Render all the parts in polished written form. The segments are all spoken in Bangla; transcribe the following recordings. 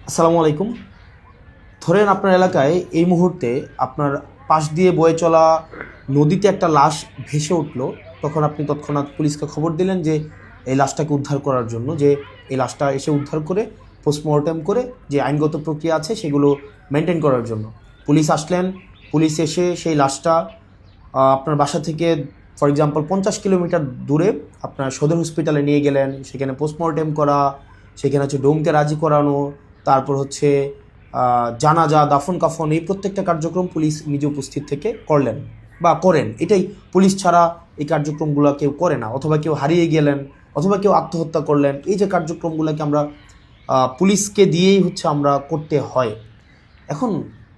আসসালামু আলাইকুম। ধরেন আপনার এলাকায় এই মুহূর্তে আপনার পাশ দিয়ে বয়ে চলা নদীতে একটা লাশ ভেসে উঠলো। তখন আপনি তৎক্ষণাৎ পুলিশকে খবর দিলেন যে এই লাশটাকে উদ্ধার করার জন্য, যে এই লাশটা এসে উদ্ধার করে পোস্টমর্টেম করে যে আইনগত প্রক্রিয়া আছে সেগুলো মেনটেন করার জন্য পুলিশ আসলেন। পুলিশ এসে সেই লাশটা আপনার বাসা থেকে ফর এক্সাম্পল 50 কিলোমিটার দূরে আপনার সদর হসপিটালে নিয়ে গেলেন। সেখানে পোস্টমর্টেম করা, সেখানে হচ্ছে ডোমকে রাজি করানো, তারপর হচ্ছে জানাজা, দাফন কাফন, এই প্রত্যেকটা কার্যক্রম পুলিশ নিজে উপস্থিত থেকে করলেন বা করেন। এটাই, পুলিশ ছাড়া এই কার্যক্রমগুলো কেউ করে না। অথবা কেউ হারিয়ে গেলেন, অথবা কেউ আত্মহত্যা করলেন, এই যে কার্যক্রমগুলোকে আমরা পুলিশকে দিয়েই হচ্ছে আমরা করতে হয়। এখন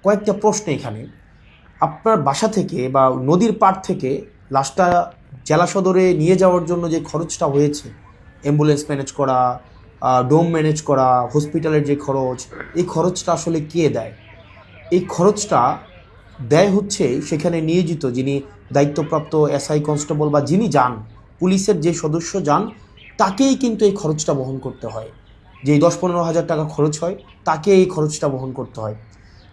কয়েকটা প্রশ্ন এখানে। আপনার বাসা থেকে বা নদীর পাড় থেকে লাশটা জেলা সদরে নিয়ে যাওয়ার জন্য যে খরচটা হয়েছে, অ্যাম্বুলেন্স ম্যানেজ করা, ডোম ম্যানেজ করা, হসপিটালের যে খরচ, এই খরচটা আসলে কে দেয়? এই খরচটা দেয় হচ্ছে সেখানে নিয়োজিত যিনি দায়িত্বপ্রাপ্ত এসআই, কনস্টেবল বা যিনি যান, পুলিশের যে সদস্য যান, তাকেই কিন্তু এই খরচটা বহন করতে হয়। যেই 10-15 হাজার টাকা খরচ হয়, তাকে এই খরচটা বহন করতে হয়।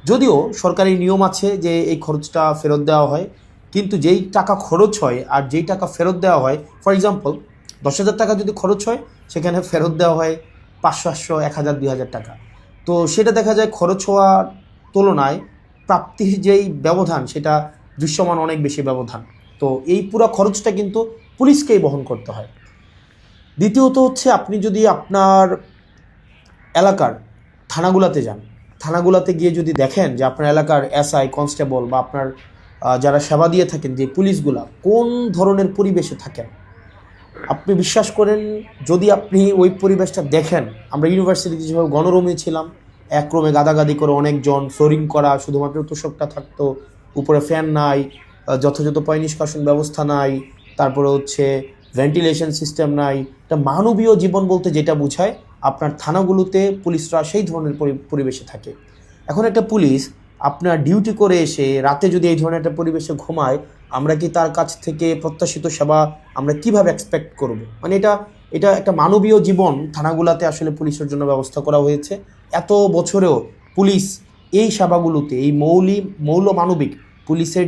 যদিও সরকারি নিয়ম আছে যে এই খরচটা ফেরত দেওয়া হয়, কিন্তু যেই টাকা খরচ হয় আর যেই টাকা ফেরত দেওয়া হয়, ফর এক্সাম্পল 10,000 টাকা যদি খরচ হয়, সেখানে ফেরত দেওয়া হয় 500, 800, 1,000, 2,000 টাকা। তো সেটা দেখা যায় খরচ হওয়ার তুলনায় প্রাপ্তির যেই ব্যবধান, সেটা দৃশ্যমান অনেক বেশি ব্যবধান। তো এই পুরো খরচটা কিন্তু পুলিশকেই বহন করতে হয়। দ্বিতীয়ত হচ্ছে, আপনি যদি আপনার এলাকার থানাগুলাতে যান, থানাগুলাতে গিয়ে যদি দেখেন যে আপনার এলাকার এসআই, কনস্টেবল বা আপনার যারা সেবা দিয়ে থাকেন যে পুলিশগুলা কোন ধরনের পরিবেশে থাকেন, আপনি বিশ্বাস করেন, যদি আপনি ওই পরিবেশটা দেখেন, আমরা ইউনিভার্সিটিতে যেভাবে গণরুমে ছিলাম, এক রুমে গাদাগাদি করে অনেকজন, ফ্লোরিং করা, শুধুমাত্র তোষকটা থাকতো, উপরে ফ্যান নাই, যথাযথ পয় নিষ্কাশন ব্যবস্থা নাই, তারপরে হচ্ছে ভেন্টিলেশন সিস্টেম নাই। এটা মানবীয় জীবন বলতে যেটা বোঝায়, আপনার থানাগুলোতে পুলিশরা সেই ধরনের পরিবেশে থাকে। এখন একটা পুলিশ আপনার ডিউটি করে এসে রাতে যদি এই ধরনের একটা পরিবেশে ঘুমায়, আমরা কি তার কাছ থেকে প্রত্যাশিত সেবা আমরা কিভাবে এক্সপেক্ট করব? মানে এটা এটা একটা মানবীয় জীবন থানাগুলোতে আসলে পুলিশের জন্য ব্যবস্থা করা হয়েছে। এত বছরেও পুলিশ এই সেবাগুলোতে, এই মৌল মানবিক পুলিশের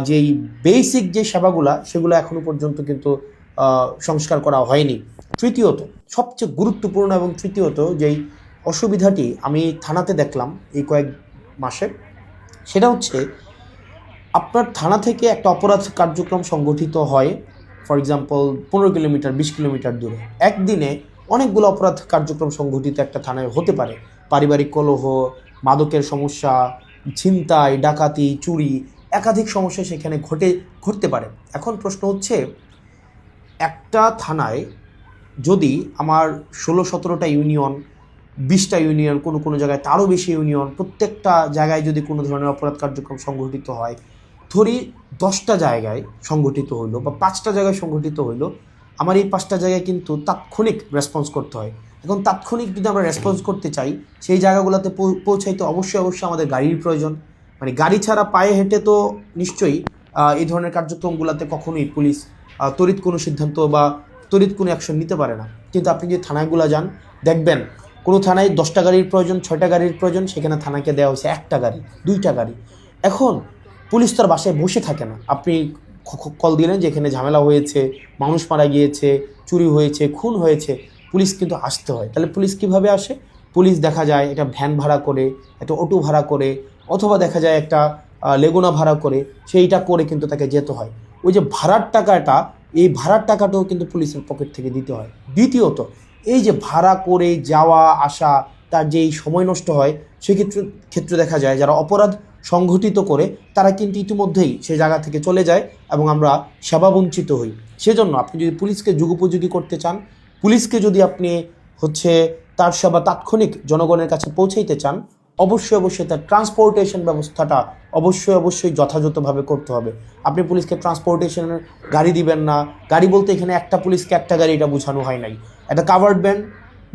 যেই বেসিক যে সেবাগুলা, সেগুলো এখনো পর্যন্ত কিন্তু সংস্কার করা হয়নি। তৃতীয়ত, সবচেয়ে গুরুত্বপূর্ণ এবং তৃতীয়ত যেই অসুবিধাটি আমি থানাতে দেখলাম এই কয়েক মাসে, সেটা হচ্ছে আপনার থানা থেকে একটা অপরাধ কার্যক্রম সংগঠিত হয়, ফর এক্সাম্পল 15 কিলোমিটার, 20 কিলোমিটার দূরে। একদিনে অনেকগুলো অপরাধ কার্যক্রম সংগঠিত একটা থানায় হতে পারে। পারিবারিক কলহ, মাদকের সমস্যা, ছিনতাই, ডাকাতি, চুরি, একাধিক সমস্যা সেখানে ঘটতে পারে। এখন প্রশ্ন হচ্ছে, একটা থানায় যদি আমার 16-17টা ইউনিয়ন, 20টা ইউনিয়ন, কোনো কোনো জায়গায় তারও বেশি ইউনিয়ন, প্রত্যেকটা জায়গায় যদি কোনো ধরনের অপরাধ কার্যক্রম সংঘটিত হয়, ধরি 10টা জায়গায় সংগঠিত হইলো বা 5টা জায়গায় সংগঠিত হইলো, আমার এই 5টা জায়গায় কিন্তু তাৎক্ষণিক রেসপন্স করতে হয়। এখন তাৎক্ষণিক যদি আমরা রেসপন্স করতে চাই, সেই জায়গাগুলোতে পৌঁছাইতে অবশ্যই অবশ্যই আমাদের গাড়ির প্রয়োজন। মানে গাড়ি ছাড়া পায়ে হেঁটে তো নিশ্চয়ই এই ধরনের কার্যক্রমগুলোতে কখনোই পুলিশ তড়িৎ কোনো সিদ্ধান্ত বা তড়িৎ কোনো অ্যাকশন নিতে পারে না। কিন্তু আপনি যদি থানাগুলো যান, দেখবেন কোনো থানায় 10টা গাড়ির প্রয়োজন, 6টা গাড়ির প্রয়োজন, সেখানে থানাকে দেওয়া হয়েছে 1টা গাড়ি, 2টা গাড়ি। এখন পুলিশ তার বাসায় বসে থাকে না। আপনি কল দিলেন যে এখানে ঝামেলা হয়েছে, মানুষ মারা গিয়েছে, চুরি হয়েছে, খুন হয়েছে, পুলিশ কিন্তু আসতে হয়। তাহলে পুলিশ কিভাবে আসে? পুলিশ দেখা যায় এটা ভ্যান ভাড়া করে, একটা অটো ভাড়া করে, অথবা দেখা যায় একটা লেগুনা ভাড়া করে, সেইটা করে কিন্তু তাকে যেতে হয়। ওই যে ভাড়ার টাকাটা, এই ভাড়ার টাকাটাও কিন্তু পুলিশের পকেট থেকে দিতে হয়। দ্বিতীয়ত, এই যে ভাড়া করে যাওয়া আসা, তার যেই সময় নষ্ট হয়, সেক্ষেত্রে দেখা যায় যারা অপরাধ সংঘটিত করে তারা কিন্তু ইতিমধ্যেই সেই জায়গা থেকে চলে যায় এবং আমরা সেবা বঞ্চিত হই। সেজন্য আপনি যদি পুলিশকে যুগোপযোগী করতে চান, পুলিশকে যদি আপনি হচ্ছে তার সেবা তাৎক্ষণিক জনগণের কাছে পৌঁছাইতে চান, অবশ্যই অবশ্যই তার ট্রান্সপোর্টেশন ব্যবস্থাটা অবশ্যই যথাযথভাবে করতে হবে। আপনি পুলিশকে ট্রান্সপোর্টেশনের গাড়ি দিবেন না। গাড়ি বলতে এখানে একটা পুলিশকে একটা গাড়ি, এটা বোঝানো হয় নাই। একটা কাভার্ড ভ্যান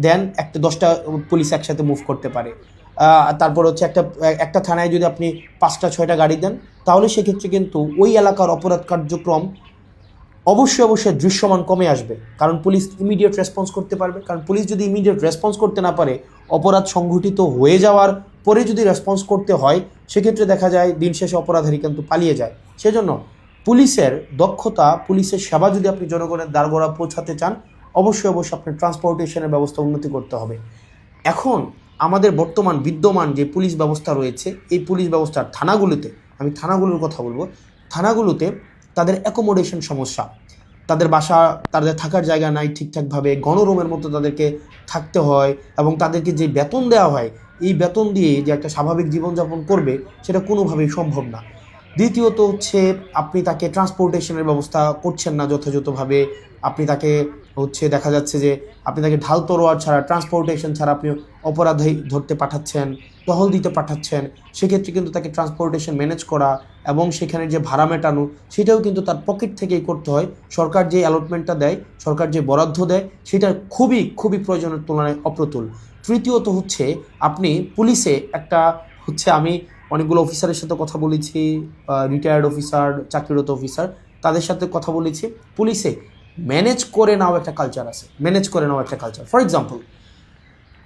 দেন, একটা 10টা পুলিশ একসাথে মুভ করতে পারে। তারপর হচ্ছে একটা থানায় যদি আপনি 5টা 6টা গাড়ি দেন, তাহলে সেক্ষেত্রে কিন্তু ওই এলাকার অপরাধ কার্যক্রম অবশ্যই দৃশ্যমান কমে আসবে। কারণ পুলিশ ইমিডিয়েট রেসপন্স করতে পারবে। কারণ পুলিশ যদি ইমিডিয়েট রেসপন্স করতে না পারে, অপরাধ সংঘটিত হয়ে যাওয়ার পরে যদি রেসপন্স করতে হয়, সেক্ষেত্রে দেখা যায় দিন শেষে অপরাধী কিন্তু পালিয়ে যায়। সেজন্য পুলিশের দক্ষতা, পুলিশের সেবা যদি আপনি জনগণের দ্বারগোড়া পৌঁছাতে চান, অবশ্যই আপনার ট্রান্সপোর্টেশনের ব্যবস্থা উন্নতি করতে হবে। এখন আমাদের বিদ্যমান যে পুলিশ ব্যবস্থা রয়েছে, এই পুলিশ ব্যবস্থার থানাগুলোতে, আমি থানাগুলোর কথা বলবো, থানাগুলোতে তাদের অ্যাকোমোডেশন সমস্যা, তাদের বাসা, তাদের থাকার জায়গা নাই ঠিকঠাকভাবে, গণরুমের মতো তাদেরকে থাকতে হয়, এবং তাদেরকে যে বেতন দেওয়া হয়, এই বেতন দিয়ে যে একটা স্বাভাবিক জীবনযাপন করবে সেটা কোনোভাবেই সম্ভব না। দ্বিতীয়ত হচ্ছে আপনি তাকে ট্রান্সপোর্টেশনের ব্যবস্থা করছেন না যথাযথভাবে। আপনি তাকে দেখা যাচ্ছে যে আপনি তাকে ঢাল তরোয়ার ছাড়া, ট্রান্সপোর্টেশন ছাড়া আপনি অপরাধী ধরতে পাঠাচ্ছেন, টহল দিতে পাঠাচ্ছেন। সেক্ষেত্রে কিন্তু তাকে ট্রান্সপোর্টেশন ম্যানেজ করা এবং সেখানে যে ভাড়া মেটানো, সেটাও কিন্তু তার পকেট থেকেই করতে হয়। সরকার যে অ্যালটমেন্টটা দেয়, সরকার যে বরাদ্দ দেয়, সেটা খুবই খুবই প্রয়োজনের তুলনায় অপ্রতুল। তৃতীয়ত হচ্ছে আপনি পুলিশে আমি অনেকগুলো অফিসারের সাথে কথা বলেছি, রিটায়ার্ড অফিসার, চাকরিরত অফিসার, তাদের সাথে কথা বলেছি। পুলিশে ম্যানেজ করে নাও একটা কালচার আছে, ফর এক্সাম্পল,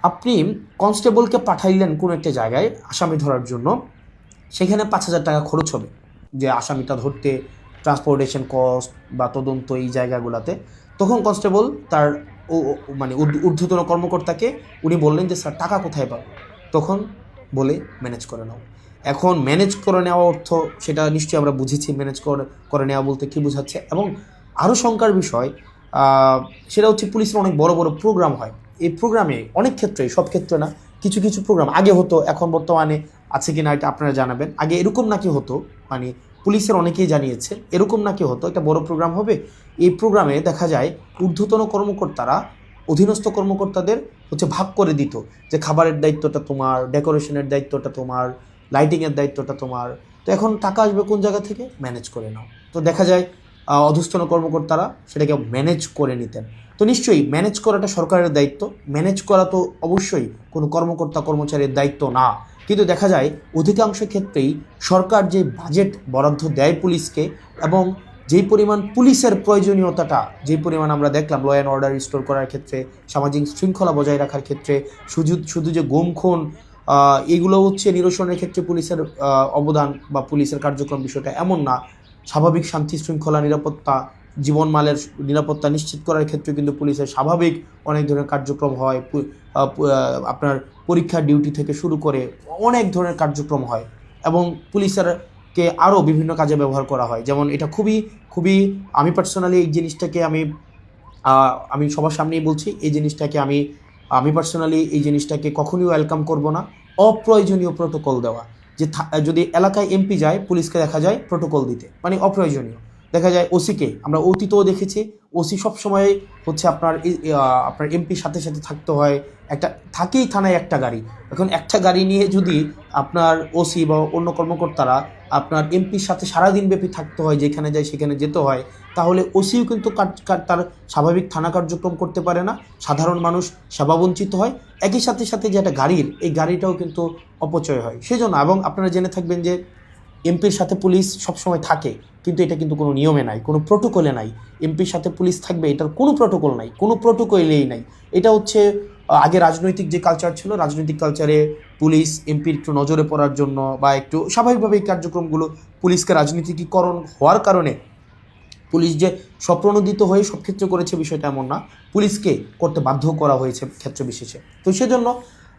আপনি কনস্টেবলকে পাঠাইলেন কোনো একটা জায়গায় আসামি ধরার জন্য, সেখানে 5,000 টাকা খরচ হবে যে আসামিটা ধরতে, ট্রান্সপোর্টেশন কস্ট বা তদন্ত এই জায়গাগুলোতে। তখন কনস্টেবল তার ঊর্ধ্বতন কর্মকর্তাকে উনি বললেন যে স্যার টাকা কোথায় পাবো? তখন বলে ম্যানেজ করে নাও। এখন ম্যানেজ করে নেওয়া অর্থ, সেটা নিশ্চয়ই আমরা বুঝেছি ম্যানেজ করে নেওয়া বলতে কী বোঝাচ্ছে। এবং আরও শঙ্কার বিষয় সেটা হচ্ছে পুলিশের অনেক বড় বড় প্রোগ্রাম হয়। এই প্রোগ্রামে অনেক ক্ষেত্রে, সব ক্ষেত্রে না, কিছু কিছু প্রোগ্রাম আগে হতো, এখন বর্তমানে আছে কি না এটা আপনারা জানাবেন। আগে এরকম নাকি হতো, পুলিশের অনেকেই জানিয়েছে এরকম নাকি হতো, একটা বড় প্রোগ্রাম হবে, এই প্রোগ্রামে দেখা যায় ঊর্ধ্বতন কর্মকর্তারা অধীনস্থ কর্মকর্তাদের ভাগ করে দিত যে খাবারের দায়িত্বটা তোমার, ডেকোরেশনের দায়িত্বটা তোমার, লাইটিংয়ের দায়িত্বটা তোমার। তো এখন টাকা আসবে কোন জায়গা থেকে? ম্যানেজ করে নাও। তো দেখা যায় অধস্তন কর্মকর্তারা সেটাকে ম্যানেজ করে নিতেন। তো নিশ্চয়ই ম্যানেজ করাটা সরকারের দায়িত্ব, ম্যানেজ করা তো অবশ্যই কোনো কর্মকর্তা কর্মচারীর দায়িত্ব না। কিন্তু দেখা যায় অধিকাংশ ক্ষেত্রেই সরকার যে বাজেট বরাদ্দ দেয় পুলিশকে, এবং যেই পরিমাণ পুলিশের প্রয়োজনীয়তাটা, যেই পরিমাণ আমরা দেখলাম ল অ্যান্ড অর্ডার রিস্টোর করার ক্ষেত্রে, সামাজিক শৃঙ্খলা বজায় রাখার ক্ষেত্রে, শুধু যে গুম খুন এগুলো নিরসনের ক্ষেত্রে পুলিশের অবদান বা পুলিশের কার্যক্রম বিষয়টা এমন না। স্বাভাবিক শান্তি শৃঙ্খলা, নিরাপত্তা, জীবনমালের নিরাপত্তা নিশ্চিত করার ক্ষেত্রে কিন্তু পুলিশের স্বাভাবিক অনেক ধরনের কার্যক্রম হয়। আপনার পরীক্ষার ডিউটি থেকে শুরু করে অনেক ধরনের কার্যক্রম হয়, এবং পুলিশেরকে আরও বিভিন্ন কাজে ব্যবহার করা হয়। যেমন এটা খুবই খুবই, আমি পার্সোনালি এই জিনিসটাকে আমি সবার সামনেই বলছি, এই জিনিসটাকে আমি পার্সোনালি এই জিনিসটাকে কখনোই ওয়েলকাম করব না। অপ্রয়োজনীয় প্রোটোকল দেওয়া, যে যদি এলাকায় এমপি যায়, পুলিশকে দেখা যায় প্রোটোকল দিতে, অপ্রয়োজনীয়। দেখা যায় ওসিকে আমরা অতীতেও দেখেছি, ওসি সবসময় আপনার এমপির সাথে সাথে থাকতে হয়, থাকেই থানায় একটা গাড়ি। এখন একটা গাড়ি নিয়ে যদি আপনার ওসি বা অন্য কর্মকর্তারা আপনার এমপির সাথে সারাদিন ব্যাপী থাকতে হয়, যেখানে যায় সেখানে যেতে হয়, তাহলে ওসিও কিন্তু তার স্বাভাবিক থানা কার্যক্রম করতে পারে না, সাধারণ মানুষ সেবা বঞ্চিত হয়। একই সাথে সাথে যে একটা গাড়ির, এই গাড়িটাও কিন্তু অপচয় হয়। সেজন্য, এবং আপনারা জেনে থাকবেন যে এমপির সাথে পুলিশ সবসময় থাকে, কিন্তু এটা কিন্তু কোনো নিয়মে নাই, কোনো প্রোটোকলে নাই। এমপির সাথে পুলিশ থাকবে, এটার কোনো প্রোটোকল নাই, কোনো প্রোটোকলেই নাই। এটা আগে রাজনৈতিক যে কালচার ছিল, রাজনৈতিক কালচারে পুলিশ এমপির একটু নজরে পড়ার জন্য বা একটু স্বাভাবিকভাবে এই কার্যক্রমগুলো, পুলিশকে রাজনীতিকীকরণ হওয়ার কারণে পুলিশ যে স্বপ্রণোদিত হয়ে সব ক্ষেত্রে করেছে বিষয়টা এমন না, পুলিশকে করতে বাধ্য করা হয়েছে ক্ষেত্র বিশেষে। তো সেজন্য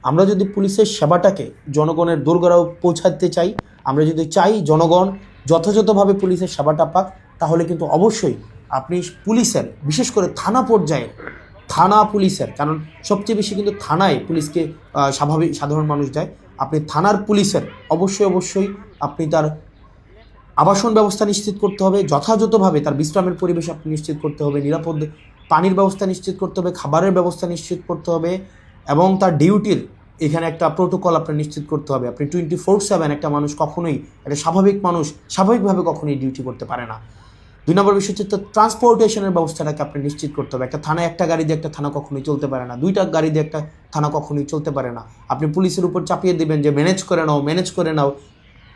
আমরা যদি পুলিশের সেবাটাকে জনগণের দোরগোড়ায় পৌঁছাতে চাই, আমরা যদি চাই জনগণ যথাযথভাবে পুলিশের সেবাটা পাক, তাহলে কিন্তু অবশ্যই আপনি পুলিশের, বিশেষ করে থানা পর্যায়ে, থানা পুলিশের, কারণ সবচেয়ে বেশি কিন্তু থানায় পুলিশকে সাধারণ মানুষ দেয়। আপনি থানার পুলিশের অবশ্যই আপনি তার আবাসন ব্যবস্থা নিশ্চিত করতে হবে, যথাযথভাবে তার বিশ্রামের পরিবেশ আপনি নিশ্চিত করতে হবে, নিরাপদ পানির ব্যবস্থা নিশ্চিত করতে হবে, খাবারের ব্যবস্থা নিশ্চিত করতে হবে, এবং তার ডিউটির এখানে একটা প্রোটোকল আপনার নিশ্চিত করতে হবে। আপনি 24/7 একটা মানুষ কখনোই, একটা স্বাভাবিক মানুষ স্বাভাবিকভাবে কখনোই ডিউটি করতে পারে না। 2 নম্বর বিষয় হচ্ছে ট্রান্সপোর্টেশনের ব্যবস্থাটাকে আপনি নিশ্চিত করতে হবে। একটা থানায় একটা গাড়ি দিয়ে একটা থানা কখনোই চলতে পারে না, 2টা গাড়ি দিয়ে একটা থানা কখনোই চলতে পারে না। আপনি পুলিশের উপর চাপিয়ে দেবেন যে ম্যানেজ করে নাও।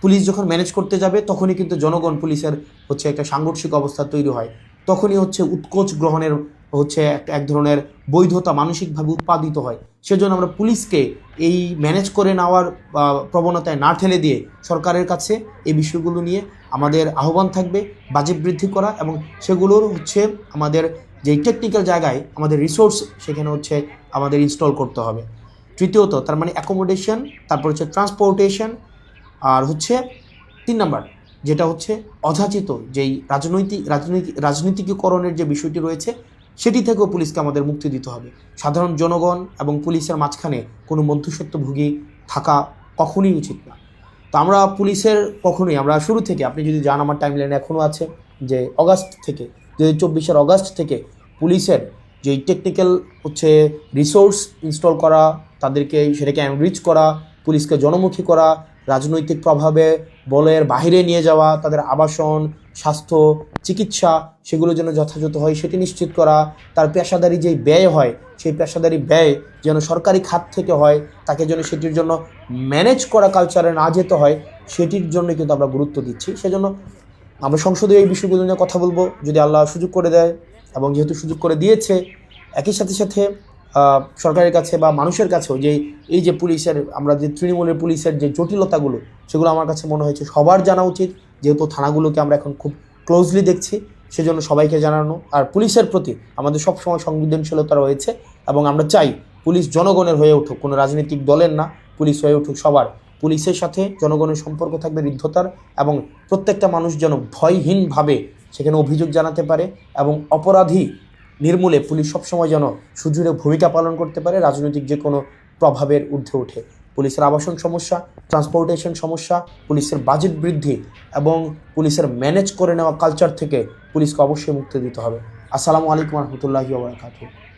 পুলিশ যখন ম্যানেজ করতে যাবে, তখনই কিন্তু জনগণ পুলিশের একটা সাংঘর্ষিক অবস্থা তৈরি হয়। তখনই উৎকোচ গ্রহণের এক ধরনের বৈধতা মানসিকভাবে উৎপাদিত হয়। সেজন্য আমরা পুলিশকে এই ম্যানেজ করে নেওয়ার প্রবণতায় না ঠেলে দিয়ে সরকারের কাছে এই বিষয়গুলো নিয়ে আমাদের আহ্বান থাকবে বাজেট বৃদ্ধি করা, এবং সেগুলোর হচ্ছে আমাদের যেই টেকনিক্যাল জায়গায় আমাদের রিসোর্স সেখানে হচ্ছে আমাদের ইনস্টল করতে হবে। তৃতীয়ত তার মানে অ্যাকোমোডেশন, তারপর হচ্ছে ট্রান্সপোর্টেশন, আর হচ্ছে 3 নাম্বার যেটা হচ্ছে অযাচিত যেই রাজনীতিকীকরণের যে বিষয়টি রয়েছে সেটি থেকেও পুলিশকে আমাদের মুক্তি দিতে হবে। সাধারণ জনগণ এবং পুলিশের মাঝখানে কোনো মধ্যস্বত্বভোগী থাকা কখনোই উচিত না। তো আমরা পুলিশের কখনোই, আমরা শুরু থেকে, আপনি যদি যান আমার টাইমলাইনে এখনও আছে যে অগাস্ট থেকে 2024 অগাস্ট থেকে পুলিশের যেই টেকনিক্যাল হচ্ছে রিসোর্স ইনস্টল করা, তাদেরকে সেটাকে এনরিচ করা, পুলিশকে জনমুখী করা, রাজনৈতিক প্রভাবে বলের বাহিরে নিয়ে যাওয়া, তাদের আবাসন, স্বাস্থ্য, চিকিৎসা সেগুলো যেন যথাযথ হয় সেটি নিশ্চিত করা, তার পেশাদারি যেই ব্যয় হয় সেই পেশাদারি ব্যয় যেন সরকারি খাত থেকে হয়, তাকে যেন সেটির জন্য ম্যানেজ করা কালচারে না যেতে হয়, সেটির জন্য কিন্তু আমরা গুরুত্ব দিচ্ছি। সেজন্য আমরা সংসদে এই বিষয়গুলো নিয়ে কথা বলবো যদি আল্লাহ সুযোগ করে দেয়, এবং যেহেতু সুযোগ করে দিয়েছে একই সাথে সাথে সরকারের কাছে বা মানুষের কাছেও যে এই যে পুলিশের, আমরা যে তৃণমূলের পুলিশের যে জটিলতাগুলো সেগুলো আমার কাছে মনে হয়েছে সবার জানা উচিত, যেহেতু থানাগুলোকে আমরা এখন খুব ক্লোজলি দেখছি, সেজন্য সবাইকে জানানো। আর পুলিশের প্রতি আমাদের সবসময় সংবেদনশীলতা রয়েছে, এবং আমরা চাই পুলিশ জনগণের হয়ে উঠুক, কোনো রাজনৈতিক দলের না, পুলিশ হয়ে উঠুক সবার। পুলিশের সাথে জনগণের সম্পর্ক থাকবে হৃদ্যতার, এবং প্রত্যেকটা মানুষ যেন ভয়হীনভাবে সেখানে অভিযোগ জানাতে পারে, এবং অপরাধী নির্মূলে পুলিশ সবসময় যেন সুদৃঢ় ভূমিকা পালন করতে পারে রাজনৈতিক যে কোনো প্রভাবের ঊর্ধ্বে উঠে। পুলিশের আবাসন সমস্যা, ট্রান্সপোর্টেশন সমস্যা, পুলিশের বাজেট বৃদ্ধি এবং পুলিশের ম্যানেজ করে নেওয়া কালচার থেকে পুলিশকে অবশ্যই মুক্তি দিতে হবে। আসসালামু আলাইকুম রহমতুল্লাহি ওয়া বারাকাতুহু।